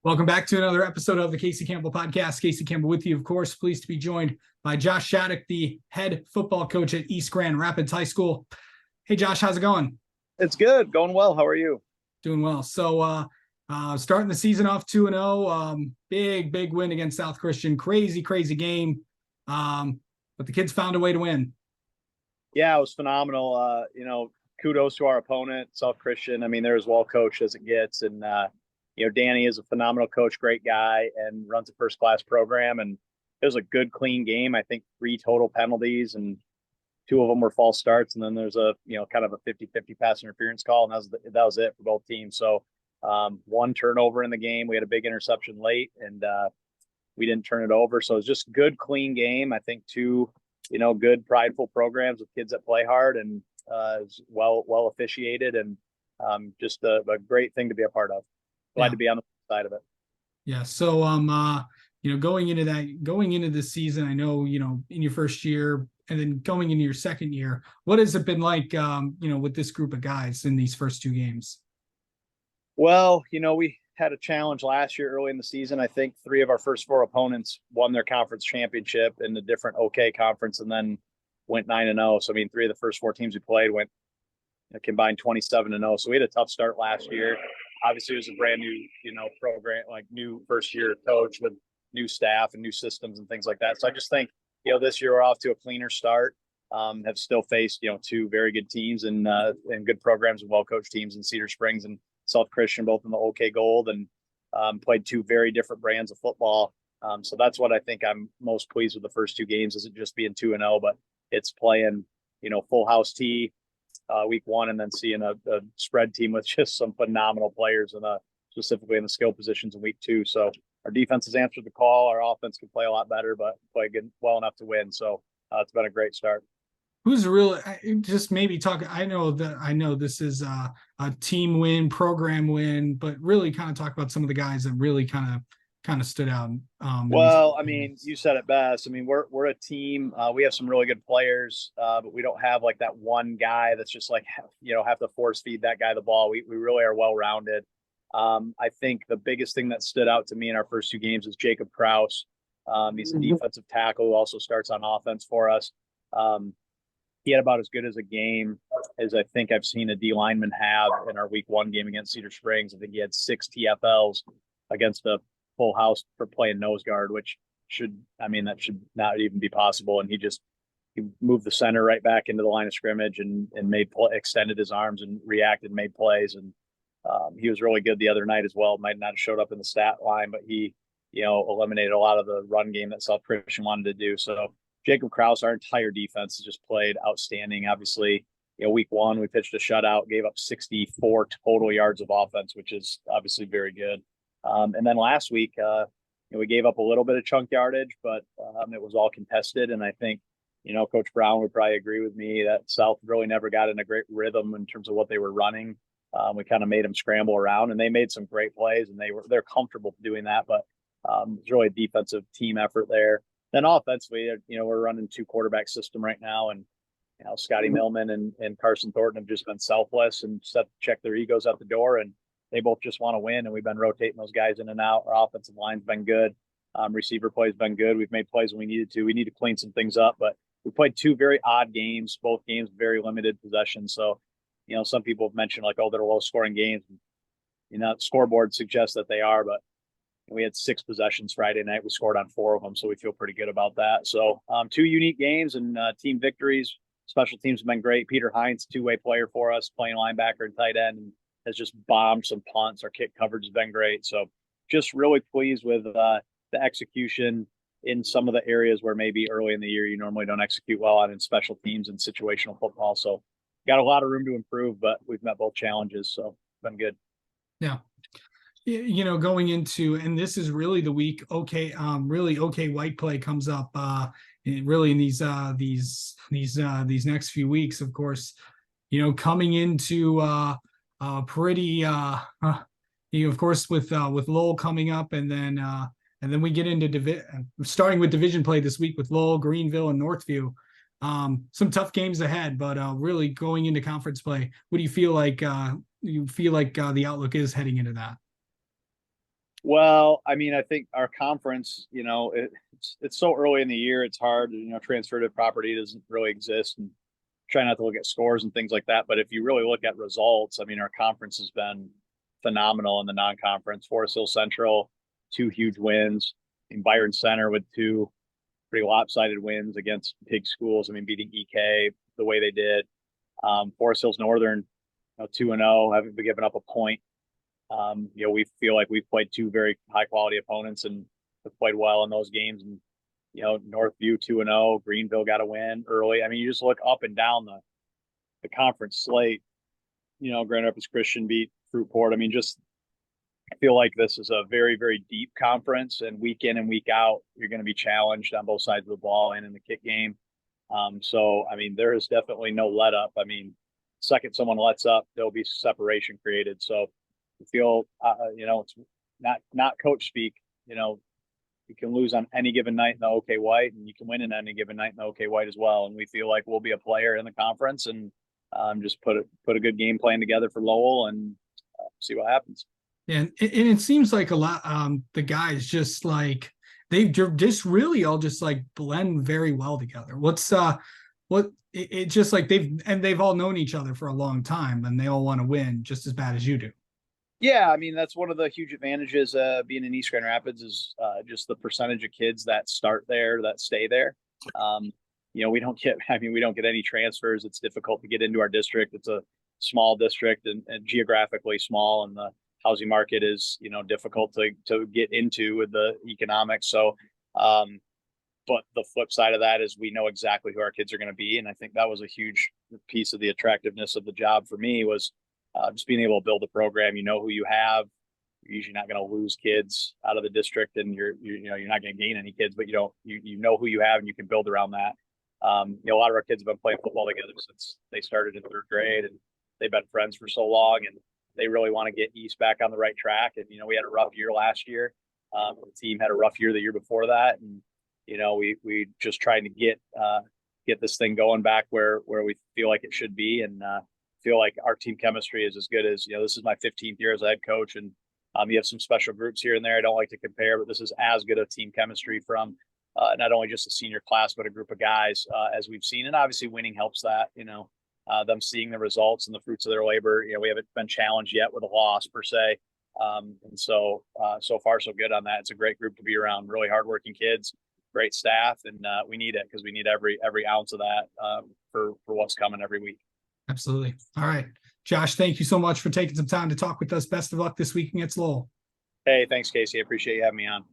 Welcome back to another episode of the Casey Campbell Podcast. Casey Campbell with you, of course. Pleased to be joined by Josh Shattuck, the head football coach at East Grand Rapids High School. Hey, Josh, how's it going? It's good. Going well. How are you? Doing well. So, starting the season off 2-0. Big win against South Christian. Crazy game. But the kids found a way to win. Yeah, it was phenomenal. Kudos to our opponent, South Christian. I mean, they're as well coached as it gets. And, Danny is a phenomenal coach, great guy, and runs a first-class program. And it was a good, clean game. I think 3 total penalties, and 2 of them were false starts. And then there's a, kind of a 50-50 pass interference call, and that was it for both teams. So 1 turnover in the game. We had a big interception late, and we didn't turn it over. So it was just a good, clean game. I think 2, good, prideful programs with kids that play hard, and it's well officiated, and just a great thing to be a part of. Glad to be on the side of it. Yeah. So, going into this season, I know, in your first year and then going into your second year, what has it been like, with this group of guys in these first 2 games? Well, we had a challenge last year early in the season. I think 3 of our first 4 opponents won their conference championship in a different OK conference, and then went 9-0. So, 3 of the first 4 teams we played went combined 27-0. So we had a tough start last year. Obviously, it was a brand new, program, like new first year coach with new staff and new systems and things like that. So I just think, this year we're off to a cleaner start. Have still faced, 2 very good teams and good programs and well-coached teams in Cedar Springs and South Christian, both in the OK Gold, and played 2 very different brands of football. So that's what I think I'm most pleased with the first 2 games, isn't just being 2-0, but it's playing, full house T. Week 1, and then seeing a spread team with just some phenomenal players, and specifically in the skill positions in week 2. So our defense has answered the call. Our offense can play a lot better, but play good, well enough to win. So it's been a great start. Who's really just maybe talk? I know this is a team win, program win, but really kind of talk about some of the guys that really kind of stood out. Well, you said it best. We're a team. We have some really good players, but we don't have like that one guy that's just like, have to force feed that guy the ball. We really are well rounded. I think the biggest thing that stood out to me in our first 2 games is Jacob Kraus. He's a defensive tackle who also starts on offense for us. He had about as good as a game as I think I've seen a D lineman have in our week 1 game against Cedar Springs. I think he had 6 TFLs against a full house for playing nose guard, which that should not even be possible. And he moved the center right back into the line of scrimmage and extended his arms and reacted, made plays. And he was really good the other night as well. Might not have showed up in the stat line, but he, eliminated a lot of the run game that South Christian wanted to do. So Jacob Kraus, our entire defense has just played outstanding. Obviously, week 1, we pitched a shutout, gave up 64 total yards of offense, which is obviously very good. And then last week, we gave up a little bit of chunk yardage, but it was all contested. And I think, Coach Brown would probably agree with me that South really never got in a great rhythm in terms of what they were running. We kind of made them scramble around, and they made some great plays, and they're comfortable doing that. But it's really a defensive team effort there. Then offensively, we're running 2 quarterback system right now, and Scotty Millman and Carson Thornton have just been selfless and check their egos at the door, and they both just want to win, and we've been rotating those guys in and out. Our offensive line's been good. Receiver play's been good. We've made plays when we needed to. We need to clean some things up, but we played 2 very odd games, both games very limited possessions. So, some people have mentioned like, oh, they're low scoring games. Scoreboard suggests that they are, but we had 6 possessions Friday night. We scored on 4 of them, so we feel pretty good about that. So 2 unique games and team victories. Special teams have been great. Peter Hines, 2-way player for us, playing linebacker and tight end, and has just bombed some punts. Our kick coverage has been great. So just really pleased with the execution in some of the areas where maybe early in the year you normally don't execute well on in special teams and situational football. So got a lot of room to improve, but we've met both challenges. So it's been good. Yeah. Going into, and this is really the week, really OK White Play comes up really in these next few weeks, of course, coming into pretty of course with Lowell coming up, and then we get into starting with division play this week with Lowell, Greenville, and Northview. Some tough games ahead, but really going into conference play, what do you feel like the outlook is heading into that? Well, I mean, I think our conference, it's so early in the year, it's hard, transfer to property doesn't really exist, and try not to look at scores and things like that. But if you really look at results, I mean, our conference has been phenomenal in the non-conference. Forest Hill Central, 2 huge wins, in Byron Center with 2 pretty lopsided wins against big schools. I mean, beating EK the way they did. Forest Hills Northern, 2-0, haven't been giving up a point. We feel like we've played 2 very high quality opponents and have played well in those games. And Northview 2-0, Greenville got a win early. I mean, you just look up and down the conference slate. Grand Rapids Christian beat Fruitport. I mean, just I feel like this is a very, very deep conference, and week in and week out, you're going to be challenged on both sides of the ball and in the kick game. So, I mean, there is definitely no let up. I mean, second someone lets up, there'll be separation created. So, I feel, it's not coach speak. You can lose on any given night in the OK White, and you can win in any given night in the OK White as well. And we feel like we'll be a player in the conference, and just put a good game plan together for Lowell and see what happens. And it seems like a lot, the guys just like they've just really all just like blend very well together. It just like they've all known each other for a long time, and they all want to win just as bad as you do. Yeah, I mean, that's one of the huge advantages being in East Grand Rapids is just the percentage of kids that start there, that stay there. We don't get any transfers. It's difficult to get into our district. It's a small district and geographically small, and the housing market is, difficult to get into with the economics. So, but the flip side of that is we know exactly who our kids are going to be. And I think that was a huge piece of the attractiveness of the job for me was just being able to build a program. You know who you have. You're usually not going to lose kids out of the district, and you're not going to gain any kids, but you know who you have, and you can build around that. A lot of our kids have been playing football together since they started in 3rd grade, and they've been friends for so long, and they really want to get East back on the right track. And we had a rough year last year. The team had a rough year the year before that, and we just trying to get this thing going back where we feel like it should be, and feel like our team chemistry is as good as this is my 15th year as a head coach, and you have some special groups here and there. I don't like to compare, but this is as good a team chemistry from not only just a senior class, but a group of guys as we've seen. And obviously winning helps that, them seeing the results and the fruits of their labor. We haven't been challenged yet with a loss per se. And so far so good on that. It's a great group to be around, really hardworking kids, great staff, and we need it because we need every ounce of that for what's coming every week. Absolutely. All right, Josh, thank you so much for taking some time to talk with us. Best of luck this week against Lowell. Hey, thanks, Casey. I appreciate you having me on.